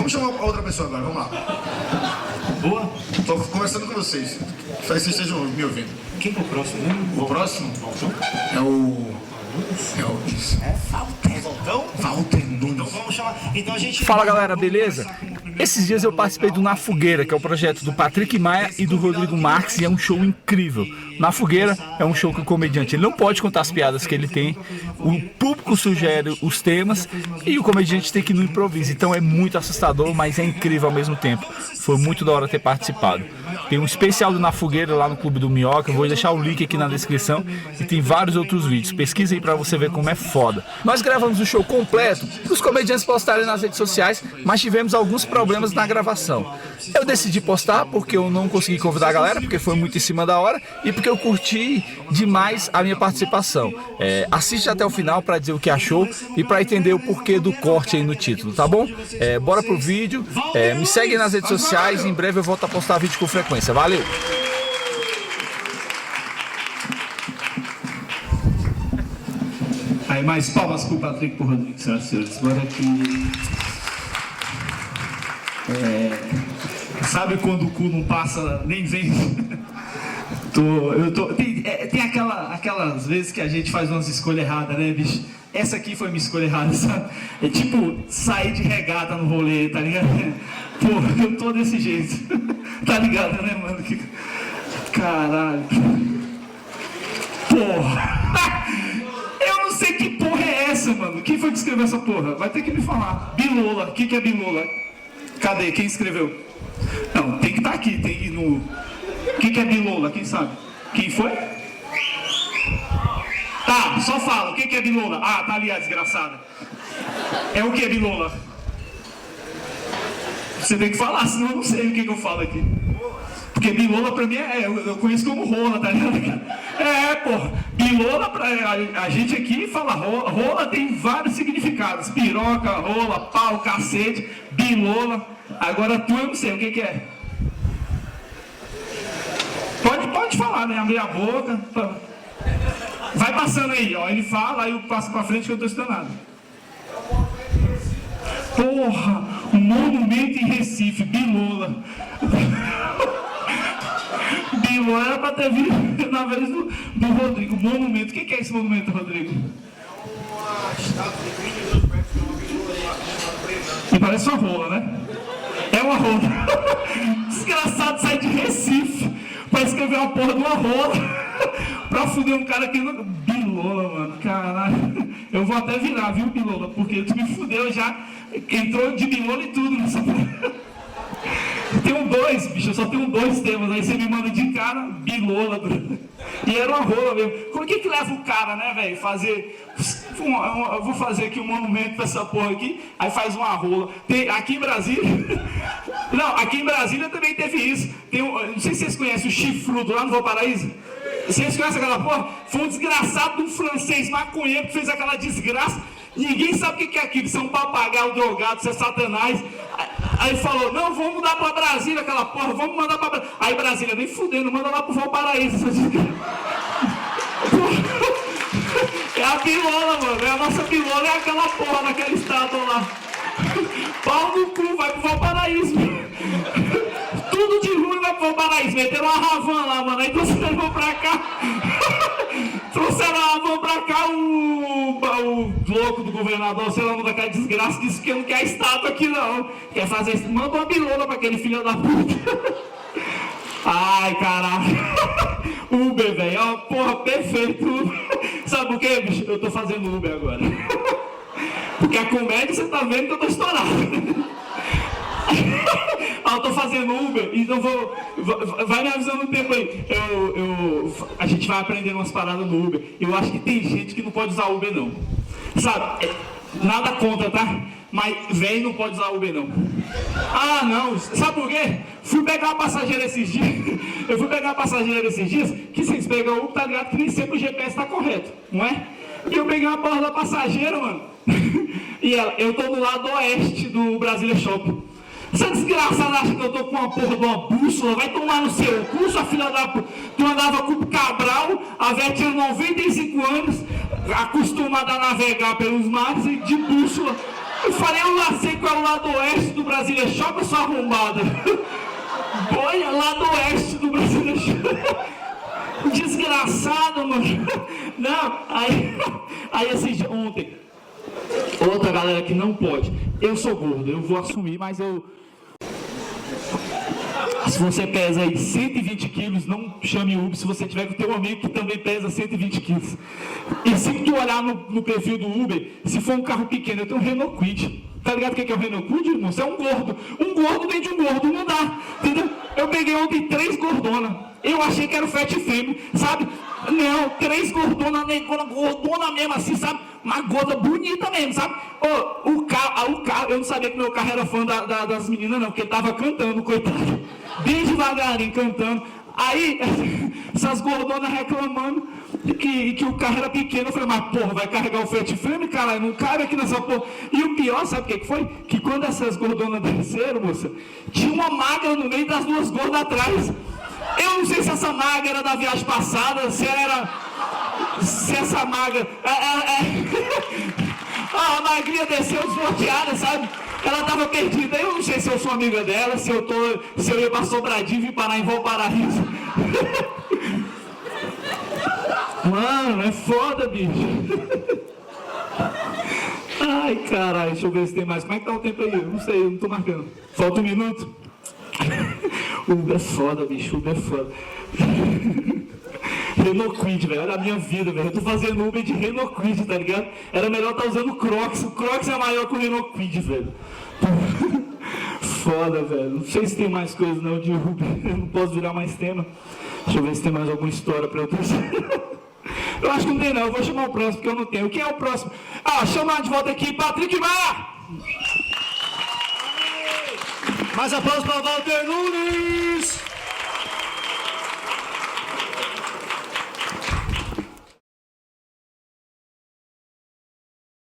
Vamos chamar a outra pessoa agora, vamos lá. Boa. Tô conversando com vocês. Espero que vocês estejam me ouvindo. Quem que é o próximo, né? O próximo é o Walter Nunes. Então vamos chamar. Então a gente. Fala galera, beleza? Esses dias eu participei do Na Fogueira, que é o projeto do Patrick Maia e do Rodrigo Marques, e é um show incrível. Na Fogueira é um show que o comediante ele não pode contar as piadas que ele tem, o público sugere os temas e o comediante tem que ir no improviso. Então é muito assustador, mas é incrível ao mesmo tempo. Foi muito da hora ter participado. Tem um especial do Na Fogueira lá no Clube do Minhoca, eu vou deixar o link aqui na descrição e tem vários outros vídeos. Pesquisa aí pra você ver como é foda. Nós gravamos o show completo para os comediantes postarem nas redes sociais, mas tivemos alguns problemas na gravação. Eu decidi postar porque eu não consegui convidar a galera, porque foi muito em cima da hora e porque eu curti demais a minha participação. Assiste até o final para dizer o que achou e para entender o porquê do corte aí no título, tá bom? Bora pro vídeo, me segue nas redes sociais, em breve eu volto a postar vídeo com frequência. Valeu! Aí, mais palmas pro Patrick e pro Rodrigo, senhoras e senhores. Agora aqui. Sabe quando o cu não passa, nem vem? Tem aquelas vezes que a gente faz umas escolhas erradas, né, bicho? Essa aqui foi minha escolha errada, sabe? É tipo sair de regata no rolê, tá ligado? Pô, eu tô desse jeito. Tá ligado, né, mano? Caralho. Porra. Eu não sei que porra é essa, mano. Quem foi que escreveu essa porra? Vai ter que me falar. Bilola. O que é Bilola? Cadê? Quem escreveu? Não, tem que estar aqui. Tem que ir no... O que é Bilola? Quem sabe? Quem foi? Tá, só fala. O que é Bilola? Ah, tá ali a desgraçada. É o que é Bilola? Você tem que falar, senão eu não sei o que eu falo aqui. Porque bilola pra mim eu conheço como rola, tá ligado? Pô, bilola pra a gente aqui fala rola. Rola tem vários significados. Piroca, rola, pau, cacete, bilola. Agora tu eu não sei o que é. Pode falar, né? Abrir a boca. Vai passando aí, ó. Ele fala, aí eu passo pra frente que eu tô estudando nada. Porra, um monumento em Recife, bilola. Bilola era pra ter vindo na vez do Rodrigo. Monumento, o que é esse monumento, Rodrigo? Me parece uma rola, né? É uma rola. Desgraçado sai de Recife pra escrever uma porra de uma rola pra fuder um cara aqui no... Bilola, mano, caralho. Eu vou até virar, viu, Bilola? Porque tu me fudeu já. Entrou de bilola e tudo nessa porra. Tenho dois, bicho, eu só tenho dois temas. Aí você me manda de cara, bilola. E era uma rola mesmo. Como que leva o cara, né, velho? Fazer. Eu vou fazer aqui um monumento pra essa porra aqui. Aí faz uma rola. Aqui em Brasília. Não, aqui em Brasília também teve isso. Não sei se vocês conhecem o Chifrudo lá no Valparaíso. Vocês conhecem aquela porra? Foi um desgraçado de um francês maconheiro que fez aquela desgraça. Ninguém sabe o que é aquilo. Isso é um papagaio drogado, isso é satanás. Aí falou, não, vamos mudar pra Brasília aquela porra, vamos mandar pra Brasília. Aí Brasília, nem fudendo, manda lá pro Valparaíso. É a bilola, mano, a nossa bilola é aquela porra naquela estátua lá. Pau no cu, vai pro Valparaíso. Tudo de ruim vai pro Valparaíso. Meteram uma Ravan lá, mano, aí trouxeram pra cá. Trouxeram a Ravan pra cá, o louco do governador, sei lá, daquela desgraça, disse que não quer estátua aqui não. Quer fazer isso, manda uma bilola pra aquele filho da puta. Ai, caralho. Uber, velho, ó, porra, perfeito. Sabe por quê, bicho? Eu tô fazendo Uber agora. Porque a comédia, você tá vendo que eu tô estourado. Eu tô fazendo Uber, então vai me avisando o tempo aí. A gente vai aprendendo umas paradas no Uber. Eu acho que tem gente que não pode usar Uber não. Sabe, nada contra, tá? Mas velho não pode usar Uber não. Ah não, sabe por quê? Fui pegar uma passageira esses dias. Eu fui pegar uma passageira esses dias, que vocês pegam o Uber, tá ligado? Que nem sempre o GPS tá correto, não é? E eu peguei uma porra da passageira, mano. E eu tô do lado oeste do Brasília Shopping. Essa desgraçada acha que eu tô com uma porra de uma bússola? Vai tomar no seu cu, sua filha da puta. Tu andava com o Cabral, a velha tinha 95 anos, acostumada a navegar pelos mares e de bússola. Eu falei, eu lá sei qual é o lado oeste do Brasília Shopping, sua arrombada. Olha, lado oeste do Brasília Shopping. Desgraçado, mano. Não, aí assim, ontem, outra galera que não pode. Eu sou gordo, eu vou assumir, mas eu... Se você pesa aí 120 quilos, não chame Uber se você tiver com teu amigo que também pesa 120 quilos. E se tu olhar no perfil do Uber, se for um carro pequeno, eu tenho um Renault Kwid. Tá ligado o que é o Renault Kwid, irmão? Você é um gordo. Um gordo dentro de um gordo, não dá. Entendeu? Eu peguei ontem 3 gordonas. Eu achei que era o Fat Femme, sabe? Não, 3 gordonas, negona, gordona mesmo, assim, sabe? Uma gorda bonita mesmo, sabe? Oh, o carro, eu não sabia que meu carro era fã das meninas, não, porque ele tava cantando, coitado. Bem devagarinho, cantando. Aí, essas gordonas reclamando que o carro era pequeno. Eu falei, mas porra, vai carregar o Fat Femme, caralho, não cabe aqui nessa porra. E o pior, sabe o que foi? Que quando essas gordonas desceram, moça, tinha uma magra no meio das 2 gordas atrás. Eu não sei se essa magra era da viagem passada, se essa magra... a magrinha desceu desnorteada, sabe? Ela tava perdida. Eu não sei se eu sou amiga dela, se eu ia pra Sobradinho e vim parar em Valparaíso. Mano, é foda, bicho. Ai, caralho, deixa eu ver se tem mais. Como é que tá o tempo aí? Eu não sei, eu não tô marcando. Falta 1 minuto. Uber é foda, bicho, Uber é foda. Renault Kwid, velho, olha a minha vida, velho. Eu tô fazendo Uber de Renault Kwid, tá ligado? Era melhor estar usando o Crocs. O Crocs é maior que o Renault Kwid, velho. Foda, velho. Não sei se tem mais coisa não de Uber. Eu não posso virar mais tema. Deixa eu ver se tem mais alguma história pra eu trazer. Eu acho que não tem não, eu vou chamar o próximo, porque eu não tenho. Quem é o próximo? Chamar de volta aqui, Patrick Maia! Mais aplausos para Walter Nunes!